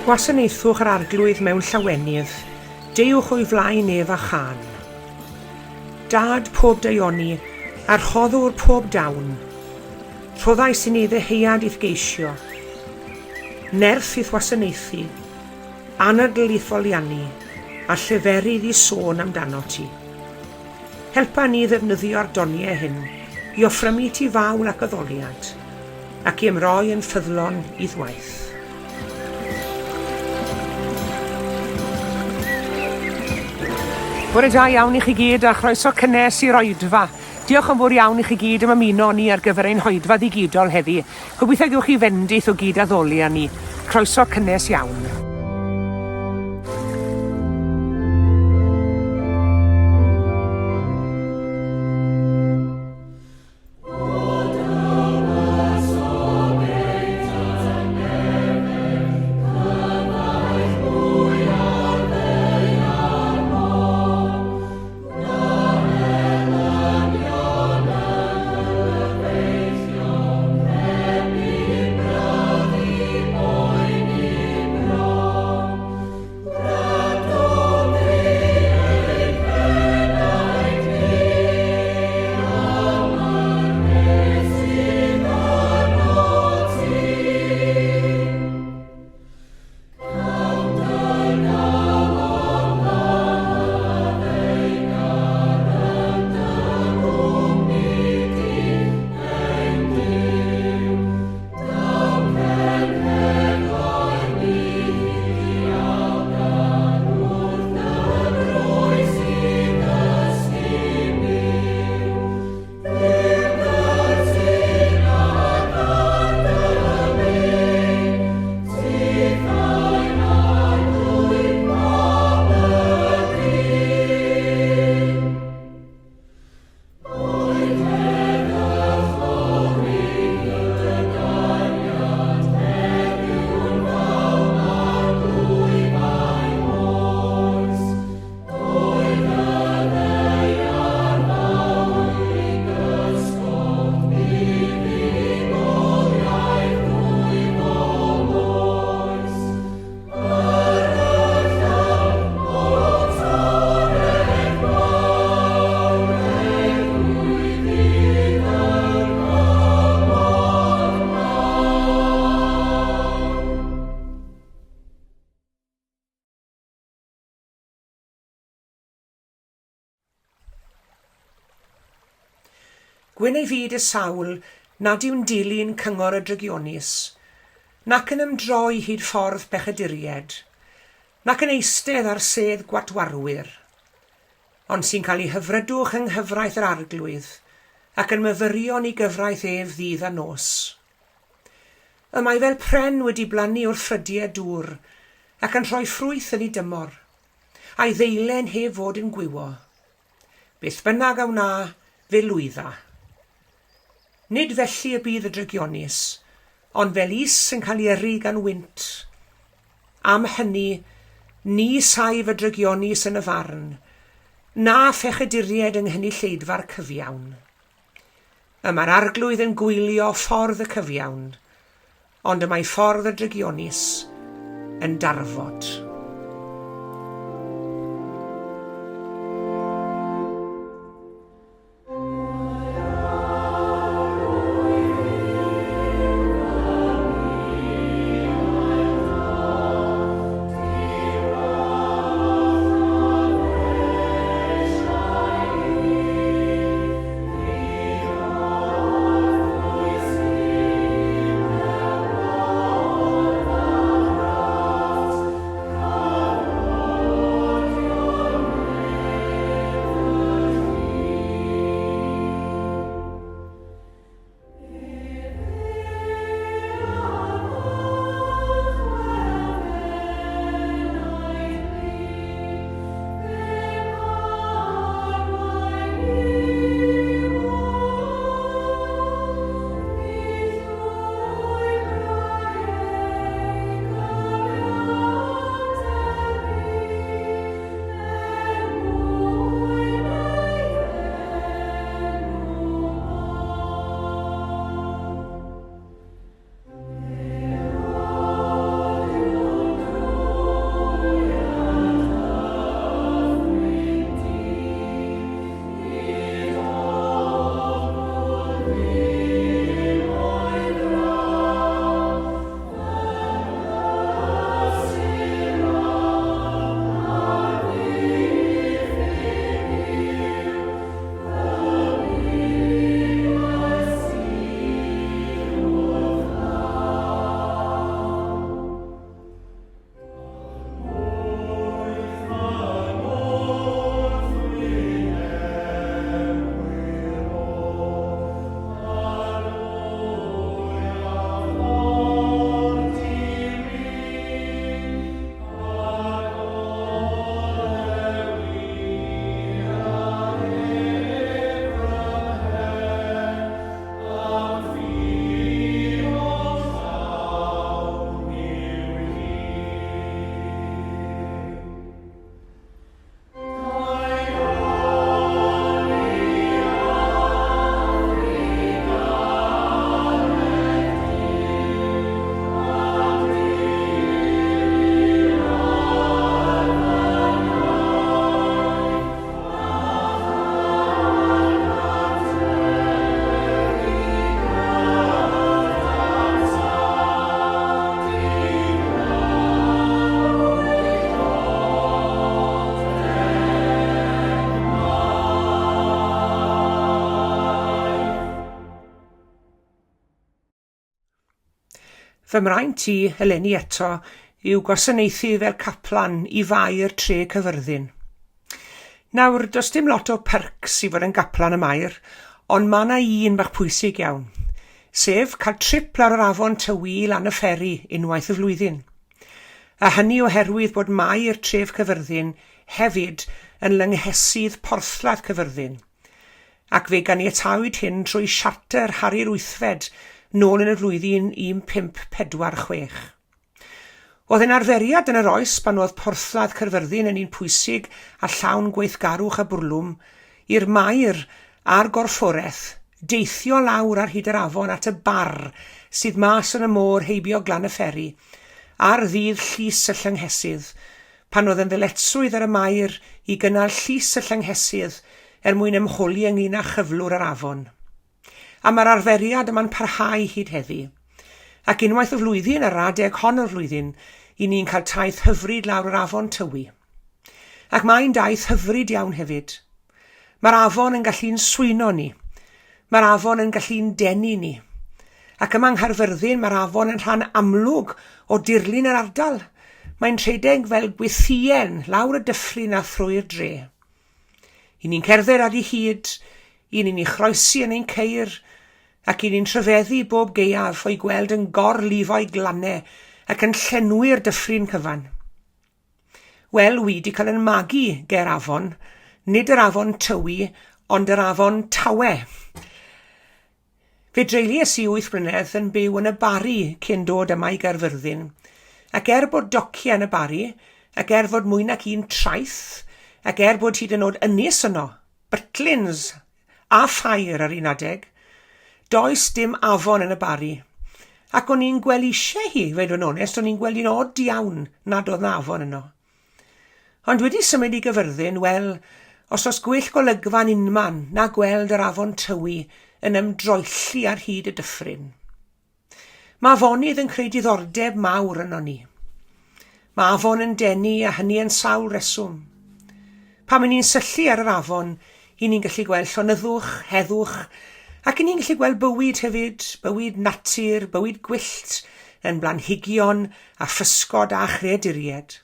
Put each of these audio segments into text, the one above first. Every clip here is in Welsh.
Gwasanaethwch yr arglwydd mewn llawenydd, deuwch o'i flaen ef a chan. Dad pob daioni, a'r rhoddwr pob dawn, rhoddai sy'n ei ddeheuad i'th geisio, nerth i'th wasanaethu, anadl i'th foliannu, a lleferydd i sôn amdano ti. Helpa ni ddefnyddio'r doniau hyn i offrymu ti fawl ac addoliad, ac i ymroi yn ffyddlon i ddwaith. Bore da iawn i chi gyd a chroeso cynnes i'r oedfa. Diolch yn fawr iawn i chi gyd am ymuno ni ar gyfer ein hoedfa ddigidol heddi. Gobeithio gewch chi fendith o gyd addoli â ni. Croeso cynnes iawn. Gwyn ei fyd y sawl nad yw'n dilyn cyngor y drygionis, nac yn ymdroi hyd ffordd bechaduried, nac yn eistedd ar sedd gwatwarwyr, ond sy'n cael ei hyfrydwch yng nghyfraith yr arglwydd ac yn myfyrion i gyfraith ef ddydd a nos. Y mae fel pren wedi blannu wrth ffrydiau dŵr ac yn rhoi ffrwyth yn ei dymor, a'i ddeilen heb fod yn gwywo. Beth bynnag a wna, fe lwydda. Nid felly y bydd y drygionis, ond fel is yn cael ei yrru gan wynt. Am hynny, ni saif y drygionis yn y farn, na phechaduried yng nghynulleidfa'r cyfiawn. Mae'r arglwydd yn gwylio ffordd y cyfiawn, ond y mae ffordd y drygionis yn darfod. Fy mraint i, eleni eto, yw gwasanaethu fel caplan i fair tre Cyfyrddin. Nawr, does dim lot o percs i fod yn gaplan y Mair, ond mae yna un bach pwysig iawn, sef cael trip lawr yr afon Tywi lan y fferi unwaith y flwyddyn. A hynny oherwydd bod Mair tref Cyfyrddin hefyd yn lynghesydd porthladd Cyfyrddin, ac fe ganiatawyd hyn trwy siarter Harri'r Wythfed nôl yn y flwyddyn 1546. Oedd yn arferiad yn yr oes pan oedd porthladd Caerfyrddin yn un pwysig a llawn gweithgarwch a bwrlwm, i'r Mair a'r gorfforeth deithio lawr ar hyd yr afon at y bar sydd mas yn y môr heibio glan y fferi, ar ddydd llys y Llanghesydd, pan oedd yn ddyletswydd ar y Mair i gynnal llys y Llanghesydd mwyn ymchwili ynglŷn â chyflwr yr afon. A mae'r arferiad yma'n parhau hyd heddi. Ac unwaith y flwyddyn ar adeg hon o'r flwyddyn, i ni'n cael taith hyfryd lawr yr afon Tywi. Ac mae'n daith hyfryd iawn hefyd. Mae'r afon yn gallu'n swyno ni. Mae'r afon yn gallu'n denu ni. Ac yma yng Nghaerfyrddin mae'r afon yn rhan amlwg o dirlun yr ardal. Mae'n rhedeg fel gwythien lawr y dyffryn a thrwy'r dre. I ni'n cerdded ar ei hyd, i ni'n ei chroesi yn ein ceir, ac i ni'n trefeddu bob gaeaf o'i gweld yn gorlifau glannau ac yn llenwi'r dyffryn cyfan. Wel, wi wedi cael yn magu ger afon, nid yr afon Tywi, ond yr afon Tawe. Fe dreilies i 8 blynedd yn byw yn y Bari cyn dod yma i Gaerfyrddin, ac bod docia yn y Bari, ac fod mwy nac un traeth, ac bod hyd yn oed ynys yno, bytlins a ffair ar un adeg, does dim afon yn y Bari. Ac o'n i'n gweld eisiau hi, fed yn onest, o'n i'n gweld un od iawn nad oedd na afon yno. Ond wedi symud i Gyfyrddin, wel, os oes gwell golygfa'n unman na gweld yr afon Tywi yn ymdroelli ar hyd y dyffryn. Mae afonydd yn creu diddordeb mawr yno ni. Mae afon yn denu a hynny yn sawl reswm. Pan ni'n syllu ar yr afon, i ni'n gallu gweld llonyddwch, heddwch, ac ni'n gallu gweld bywyd hefyd, bywyd natur, bywyd gwyllt, yn blanhigion a physgod a chreaduried.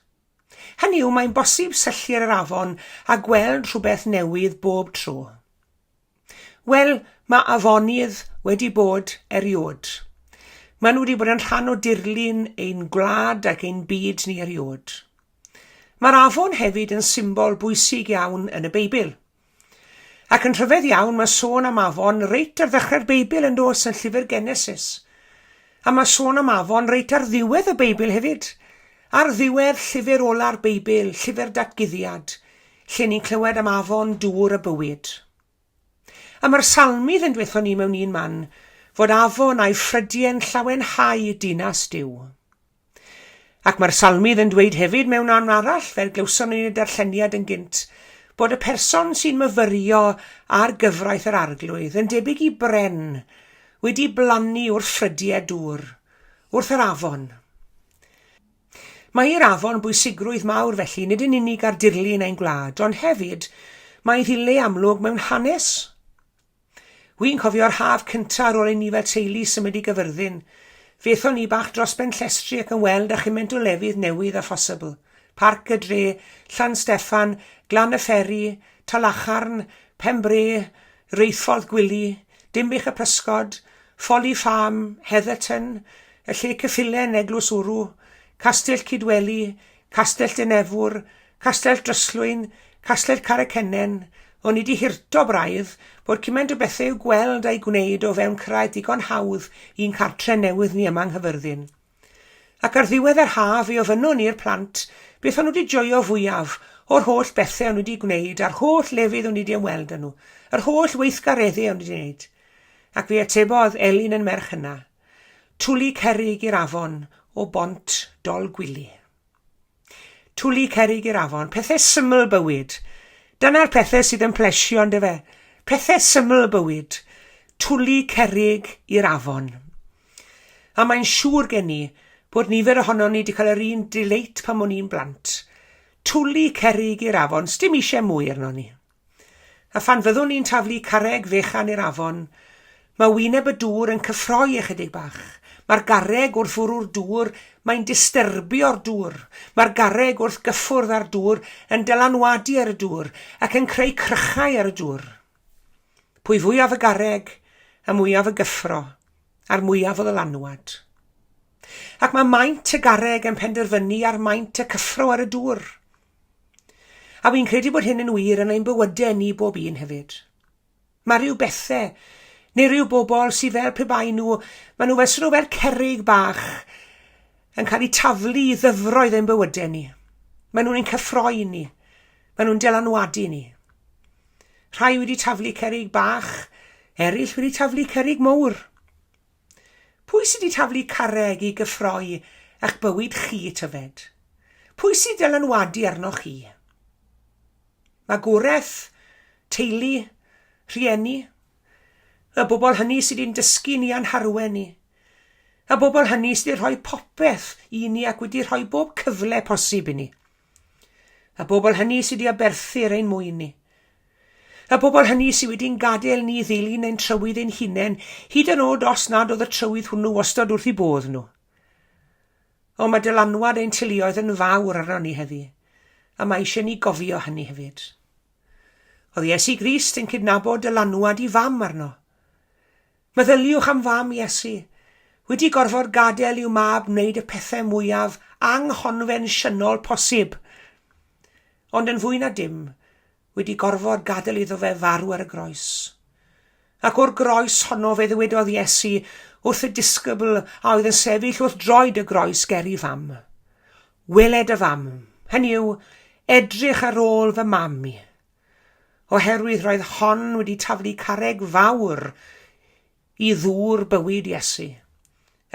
Hynny yw, mae'n bosib syllu ar yr afon a gweld rhywbeth newydd bob tro. Wel, mae afonydd wedi bod eriod. Maen nhw wedi bod yn rhan o dirlun ein gwlad ac ein byd ni eriod. Mae'r afon hefyd yn symbol bwysig iawn yn y Beibl. Ac yn rhyfedd iawn mae sôn am afon reit ar ddechrau'r Beibl yn dos yn llyfr Genesis. A mae sôn am afon reit ar ddiwedd y Beibl hefyd. Ar ddiwedd llyfr ola'r Beibl, llyfr Datguddiad, lle ni'n clywed am afon dŵr y bywyd. A mae'r salmydd yn dweithio ni mewn un man, fod afon a'i ffrydien llawenhau dinas Duw. Ac mae'r salmydd yn dweud hefyd mewn an arall, fel glywson ni'n y darlleniad yn gynt, bod y person sy'n myfyrio ar gyfraith yr arglwydd yn debyg i bren wedi blannu wrth ffrydiau dŵr, wrth yr afon. Mae i'r afon bwysigrwydd mawr felly, nid yn unig ar dirlun ein gwlad, ond hefyd mae ddile amlwg mewn hanes. Wy'n cofio'r haf cyntaf ar ôl i ni fel teulu symud i Gyfyrddin, fethon ni bach dros ben llestri ac yn weld a chyment o lefydd newydd a phosibl. Parc y Dre, Llan Steffan, Glan y Fferi, Talacharn, Pembre, Reithfold Gwili, Dimbych y Pysgod, Ffoli Farm, Heatherton, y lle Cyffilen, Eglwys Wrw, Castell Cydweli, Castell Dynefwr, Castell Dryslwyn, Castell Caracenen. O'n i wedi hirto braidd bod cymaint o bethau i'w gweld a'i gwneud o fewn creu digon hawdd i'n cartre newydd ni yma yng Nghaerfyrddin. Ac ar ddiwedd yr haf fe ofynnwn ni'r plant beth o'n nhw wedi joio fwyaf o'r holl bethau o'n nhw wedi gwneud a'r holl lefydd o'n nhw wedi ymweld â nhw, yr holl weithgareddau o'n nhw wedi gwneud. Ac fe atebodd Elin yn merch yna, twli cerig i'r afon o bont dol gwili. Twli cerig i'r afon, pethau syml bywyd. Dyna'r pethau sydd yn plesio ond fe. Pethau syml bywyd. Twli cerig i'r afon. A mae'n siŵr gen i bod nifer ohono ni wedi cael yr un dileit pan o'n i'n blant. Twli cerig i'r afon, sdim eisiau mwy arno ni. A phan fyddwn ni'n taflu carreg fechan i'r afon, mae wyneb y dŵr yn cyffroi ychydig bach. Mae'r garreg wrth fwrw'r dŵr, mae'n disturbio'r dŵr. Mae'r garreg wrth gyffwrdd ar dŵr yn dylanwadu ar y dŵr ac yn creu crychau ar y dŵr. Pwy fwyaf y garreg, a mwyaf y gyffro, a'r mwyaf o ddylanwad. Ac mae maint y garreg yn penderfynu ar maint y cyffro ar y dŵr. A fi'n credu bod hyn yn wir yn ein bywydau ni bob un hefyd. Mae rhyw bethau, neu rhyw bobl sydd fel pe bai nhw, maen nhw fel cerrig bach yn cael eu taflu i ddyfroedd ein bywydau ni. Maen nhw'n ein cyffroi ni. Maen nhw'n dylanwadu ni. Rhai wedi taflu cerrig bach, eraill wedi taflu cerrig mowr. Pwy sydd wedi taflu carreg i gyffroi a'ch bywyd chi tyfed? Pwy sydd dylanwadu arnoch chi? Mae gwreth, teulu, rhieni, y bobl hynny sydd wedi'n dysgu ni a'n harwen ni. Y bobl hynny sydd wedi rhoi popeth i ni ac wedi rhoi bob cyfle posib i ni. Y bobl hynny sydd wedi aberthu'r ein mwyn ni. Y bobl hynny sydd wedi'n gadael ni ddilyn ein trywydd ein hunain, hyd yn oed os nad oedd y trywydd hwnnw wastad wrth i bodd nhw. O, mae dylanwad ein teuluoedd yn fawr arno ni heddi, a mae eisiau ni gofio hynny hefyd. Oedd Iesu Grist yn cydnabod dylanwad i fam arno. Meddyliwch am fam Iesu, wedi gorfod gadael i'w mab wneud y pethau mwyaf anghonfensiynol posib, ond yn fwy na dim, wedi gorfod gadael iddo fe farw ar y groes. Ac o'r groes honno fe ddywedodd Iesu wrth y disgybl a oedd yn sefyll wrth droed y groes ger i fam. Weled y fam, hynny yw, edrych ar ôl fy mam i. Oherwydd roedd hon wedi taflu carreg fawr i ddŵr bywyd Iesu,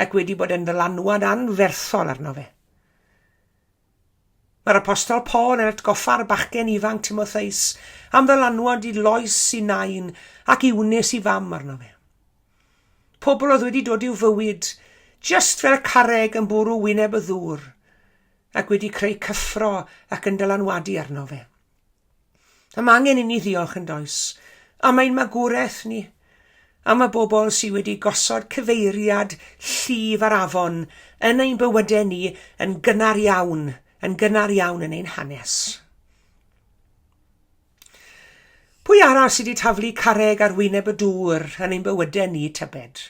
ac wedi bod yn ddylanwad anferthol arno fe. Mae'r apostol Paul yn atgoffa'r bachgen ifanc Timotheus am ddylanwad i loes i nain ac iwnus i fam arno fe. Pobl oedd wedi dod i'w fywyd, just fel carreg yn bwrw wyneb y ddŵr, ac wedi creu cyffro ac yn dylanwadu arno fe. Am angen i ni ddiolch yn does, am ein magwraeth ni, am y bobl sydd wedi gosod cyfeiriad llif ar afon yn ein bywydau ni yn gynnar iawn yn ein hanes. Pwy arall sydd wedi taflu carreg ar wyneb y dŵr yn ein bywydau ni tybed?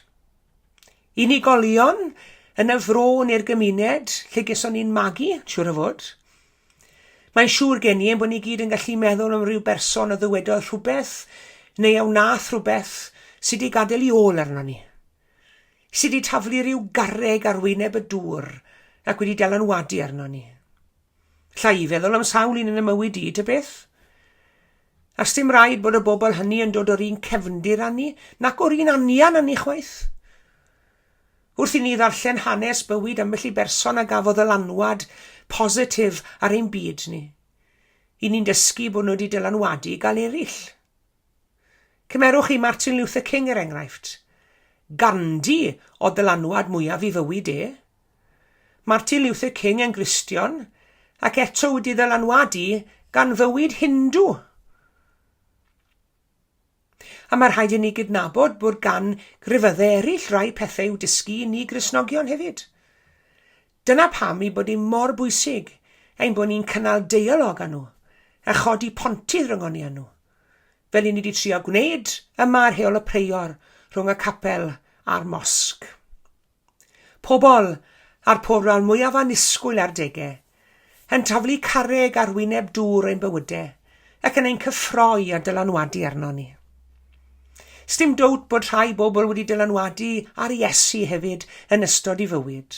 Unigolion yn y fro neu'r gymuned lle gyson ni'n magu, siŵr o fod. Mae'n siŵr gen i bod ni gyd yn gallu meddwl am ryw berson o ddywedodd rhywbeth neu a wnaeth rhywbeth sydd wedi gadael i ôl arno ni. Sydd wedi taflu ryw garreg ar wyneb y dŵr ac wedi dylanwadu arno ni. Lla i feddwl am sawl un yn y mywyd i, ty beth? A sdim rhaid bod y bobl hynny yn dod o'r un cefndir â ni, nac o'r un anian â ni chwaith. Wrth i ni ddarllen hanes bywyd ambell i berson a gafodd ddylanwad positif ar ein byd ni. I ni'n dysgu bod nhw wedi dylanwadu gael eraill. Cymerwch i Martin Luther King er enghraifft. Gandhi o dylanwad mwyaf i fywyd e. Martin Luther King yn Gristion ac eto wedi ddylanwadu gan fywyd Hindw. A mae rhaid i ni gydnabod bod gan grefyddau eraill rai pethau i'w dysgu i ni Gristnogion hefyd. Dyna pam i bod hi'n mor bwysig ein bod ni'n cynnal deialog â nhw a chodi pontydd rhwng ni â nhw, fel i ni wedi trio gwneud yma ar heol y preior rhwng y capel a'r mosg. Pobl a'r pobl mwyaf anisgwyl ar degau yn taflu carreg ar wyneb dŵr ein bywydau ac yn ein cyffroi a dylanwadu arno ni. Sdim dowt bod rhai bobl wedi dylanwadu ar Iesu hefyd yn ystod i fywyd.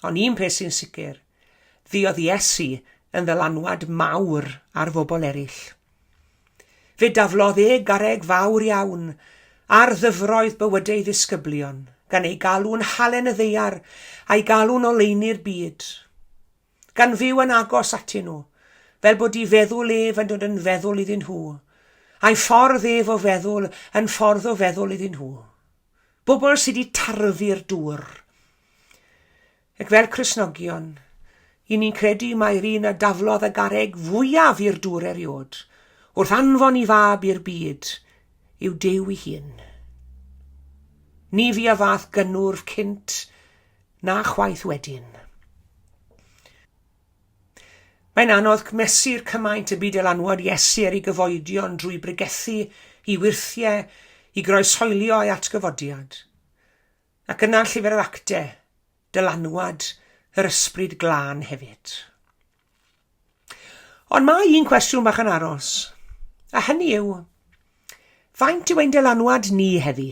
Ond un peth sy'n sicr, fuodd Iesu yn ddylanwad mawr ar bobl eraill. Fe daflodd garreg fawr iawn ar ddyfroedd bywydau ddisgyblion, gan ei galw'n halen y ddeiar a'i galw'n oleini'r byd. Gan fyw yn agos atyn nhw, fel bod ei feddwl ef yn dod yn feddwl iddyn nhw, a'i ffordd ef o feddwl yn ffordd o feddwl iddyn nhw. Bobl sydd wedi tarfu'r dŵr. Ac fel Cristnogion, i ni'n credu mae'r un a daflodd y garreg fwyaf i'r dŵr eriod, wrth anfon i fab i'r byd, yw Duw ei hun. Ni fi a fath gynnwrf cynt na chwaith wedyn. Mae'n anodd mesu'r cymaint y byd dylanwad Iesu ar ei gyfoedion drwy bregethu, i wirthiau, i groesoelio a'i atgyfodiad. Ac yna llyfr yr actau, dylanwad yr ysbryd glân hefyd. Ond mae un cwestiwn bach yn aros, a hynny yw, faint yw ein dylanwad ni heddi?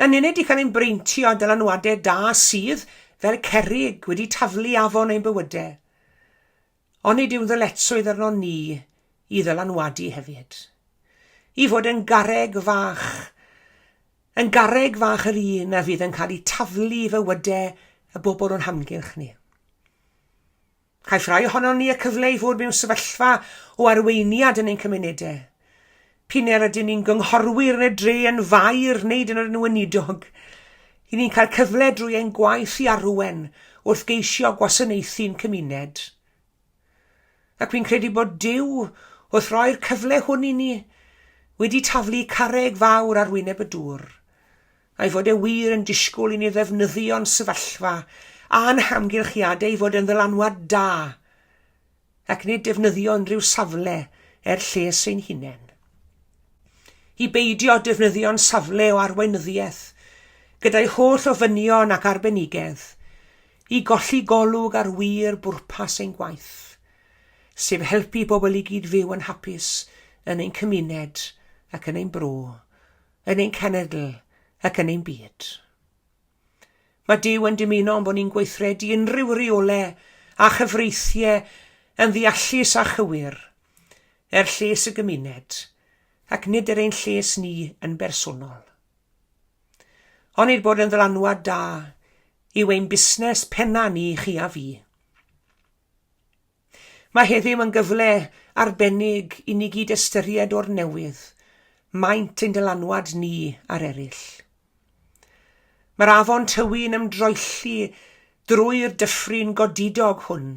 Yn unig i cael ein breintio a dylanwadau da sydd, fel cerrig wedi taflu afon ein bywydau, ond nid yw'n ddyletswydd arno ni i ddylanwadu hefyd. I fod yn garreg fach yr un a fydd yn cael ei taflu i fywydau y bobl o'n hamgylch ni. Caiff rai ohono ni y cyfle i fod mewn sefyllfa o arweiniad yn ein cymunedau. P'un ydyn ni'n gynghorwyr yn y dre yn fair neu yn yr enwynidog. I ni'n cael cyfle drwy ein gwaith i arwen wrth geisio gwasanaethu'n cymuned. Ac fi'n credu bod Duw, wrth roi'r cyfle hwn i ni, wedi taflu carreg fawr ar wyneb y dŵr, a'i fod e wir yn disgwyl i ni ddefnyddio'n sefyllfa a'n hamgylchiadau i fod yn ddylanwad da, ac nid defnyddio unrhyw safle lles ein hunain. I beidio defnyddio'n safle o arweinyddiaeth, gyda'i holl ofynion ac arbenigedd, i golli golwg ar wir bwrpas ein gwaith, sef helpu bobl i gyd fyw yn hapus yn ein cymuned ac yn ein bro, yn ein cenedl ac yn ein byd. Mae Duw yn dymuno bod ni'n gweithredu unrhyw reolau a chyfreithiau yn ddeallus a chywir, lles y gymuned, ac nid yr ein lles ni yn bersonol. Ond nid bod yn ddylanwad da yw ein busnes penna ni chi a fi. Mae heddiw yn gyfle arbennig i ni gyd ystyried o'r newydd, maint ein dylanwad ni ar eraill. Mae'r afon tywyn ymdroelli drwy'r dyffryn godidog hwn,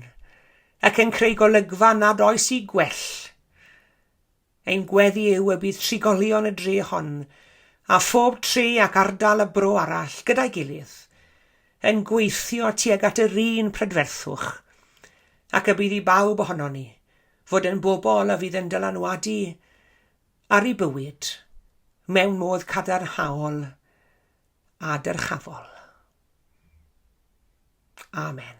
ac yn creu golygfa nad oes i gwell. Ein gweddi yw y bydd trigolion y dre hon, a phob tre ac ardal y bro arall gyda'i gilydd, yn gweithio tuag at yr un prydferthwch, ac y bydd i bawb ohono ni fod yn bobl a fydd yn dylanwadu ar ei bywyd mewn modd cadarnhaol a dyrchafol. Amen.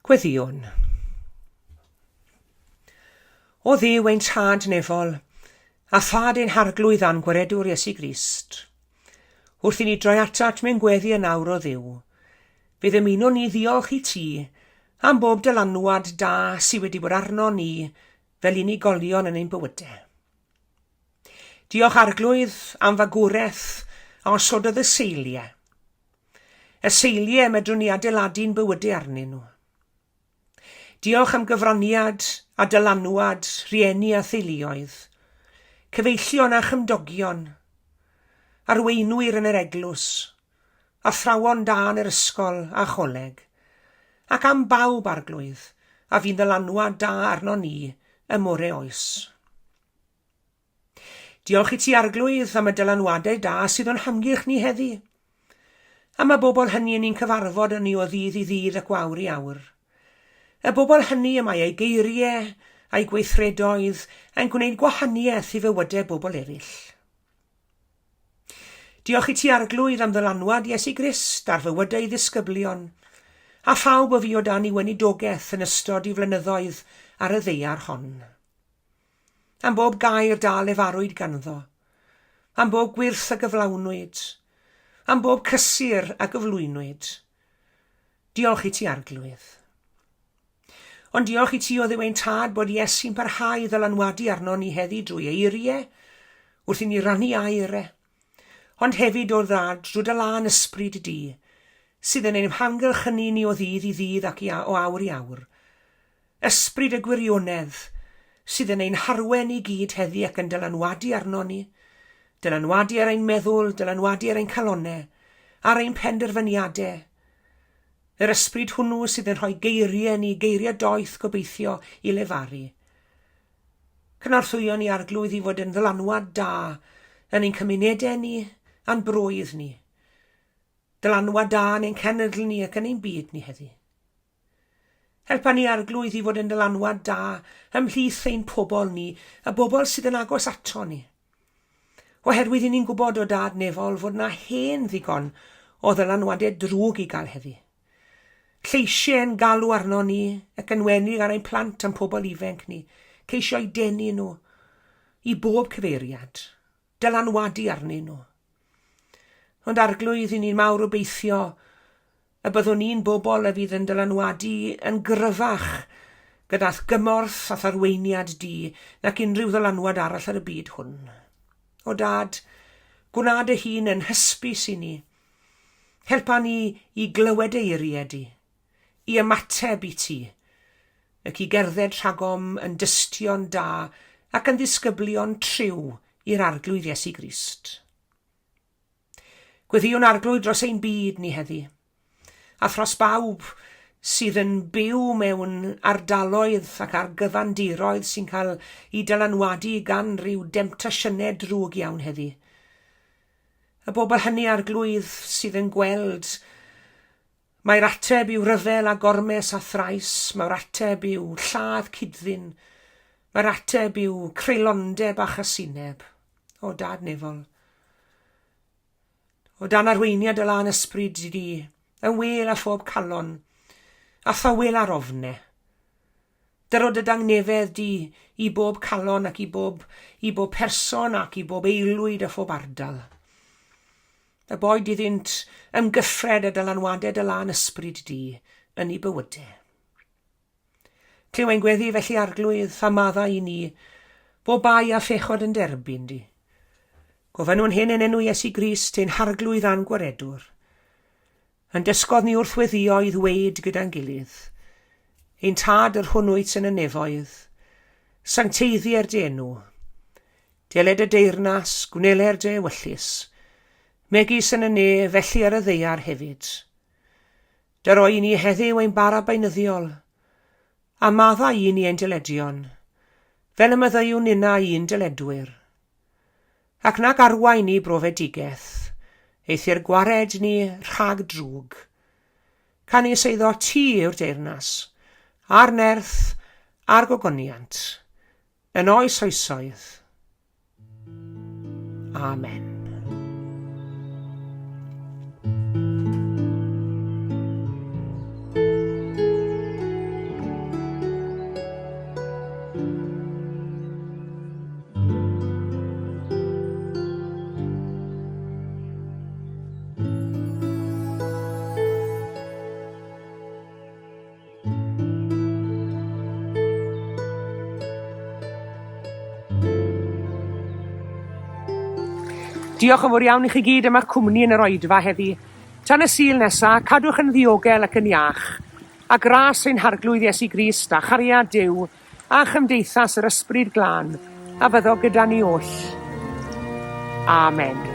Gweddiwn. O Dduw ein tad nefol, a thad ein harglwydd an gwaredwr Iesu Grist. Wrth i ni droi atat mewn gweddi yn awr o Dduw, bydd ymuno ni ddiolch i ti am bob dylanwad da sydd wedi bod arno ni fel unigolion yn ein bywydau. Diolch arglwydd am fagwraeth a osododd y seiliau. Y seiliau medrwn ni adeiladu'n bywydau arnyn nhw. Diolch am gyfraniad a dylanwad rhieni a theuluoedd, cyfeillion a chymdogion, arweinwyr yn yr eglwys, athrawon da yn yr ysgol a choleg, ac am bawb arglwydd a fi'n dylanwad da arno ni y more oes. Diolch i ti arglwydd am y dylanwadau da sydd o'n hamgylch ni heddi. Am y bobl hynny ni'n cyfarfod yn ni o ddydd i ddydd ac awr i awr. Y bobl hynny y mae ei geiriau a'i gweithredoedd yn gwneud gwahaniaeth i fywydau bobl eraill. Diolch i ti arglwydd am ddylanwad Iesu Grist ar fywydau ddisgyblion, a phawb o fi o dan i weinidogaeth yn ystod i flynyddoedd ar y ddeiar hon. Am bob gair da lefarwyd ganddo, am bob gwirth a gyflawnwyd, am bob cysur a gyflwynwyd. Diolch i ti arglwydd. Ond diolch i ti o Dduw ein tad bod Iesu'n parhau ddylanwadu arno ni heddi drwy eiriau, wrth i ni rannu airau, ond hefyd o'r ddad drwy dy lan ysbryd di, sydd yn ein hamgylch hynny ni o ddydd i ddydd ac o awr i awr. Ysbryd y gwirionedd sydd yn ein harwen i gyd heddi ac yn dylanwadu arno ni, dylanwadu ar ein meddwl, dylanwadu ar ein calonnau, ar ein penderfyniadau. Yr ysbryd hwnnw sydd yn rhoi geiriau ni, geiriau doeth gobeithio i lefaru. Cynorthwyo ni arglwydd i fod yn ddylanwad da yn ein cymunedau ni a'n brwydd ni. Dylanwad da yn ein cenedl ni ac yn ein byd ni heddi. Helpa ni arglwydd i fod yn dylanwad da ymhlith ein pobol ni, y bobl sydd yn agos ato ni. Oherwydd i ni'n gwybod o dad nefol fod na hen ddigon o ddylanwadau drwg i gael heddi. Lleisiau yn galw arno ni ac yn enwedig ar ein plant a'n pobl ifanc ni, ceisio i denu nhw i bob cyfeiriad, dylanwadu arnyn nhw. Ond arglwydd i ni'n mawr obeithio y byddwn ni'n bobl y fydd yn dylanwadu yn gryfach gyda'r gymorth a tharweiniad di nac unrhyw ddylanwad arall ar y byd hwn. O dad, gwnaed y hun yn hysbys i ni. Helpa ni i glywed eiriau di, i ymateb i ti, ac i gerdded rhagom yn dystion da ac yn ddisgyblion triw i'r arglwydd Iesu Grist. Gweddiwn arglwydd dros ein byd ni heddi, a thros bawb sydd yn byw mewn ardaloedd ac ar gyfandiroedd sy'n cael ei dylanwadu gan ryw demtasiynau drwg iawn heddi. Y bobl hynny arglwydd sydd yn gweld mae'r ateb yw ryfel a gormes a thrais, mae'r ateb yw lladd cydddyn, mae'r ateb yw creulondeb a chasineb. O dad nefol. O dan arweiniad y lan ysbryd di, yn wel a phob calon, a thawel ar ofnau. Dyrod y dangnefedd di i bob calon ac i bob person ac i bob eilwyd a phob ardal. Y boed iddynt ymgyffred y dylanwadau dy lan ysbryd di yn ei bywydau. Clyw ein gweddi felly arglwydd a madda i ni, bo bai a phechod yn derbyn di. Gofynnwn hyn yn enw Iesu Grist ein harglwydd a'n gwaredwr. Yn dysgodd ni wrthweddio i ddweud gyda'n gilydd. Ein tad yr hwnnwyt yn y nefoedd, sancteiddier dy enw. Deled y deyrnas, gwneler dy ewyllus, megis yn y ne felly ar y ddeiar hefyd. Dyro i ni heddiw ein bara baenyddiol, a madda i ni ein dyledion, fel y myddaiwn unna i'n dyledwyr. Ac nag arwain ni brofedigaeth, eithi'r gwared ni rhag drwg. Canis eiddo ti yw'r deyrnas, a'r nerth, a'r gogoniant, yn oes oesoedd. Amen. Diolch yn fawr iawn i chi gyd am eich cwmni yn yr oedfa heddi. Tan y Sul nesaf, cadwch yn ddiogel ac yn iach, a gras ein harglwydd Iesu Grist a chariad Duw a chymdeithas yr ysbryd glân, a fyddo gyda ni oll. Amen.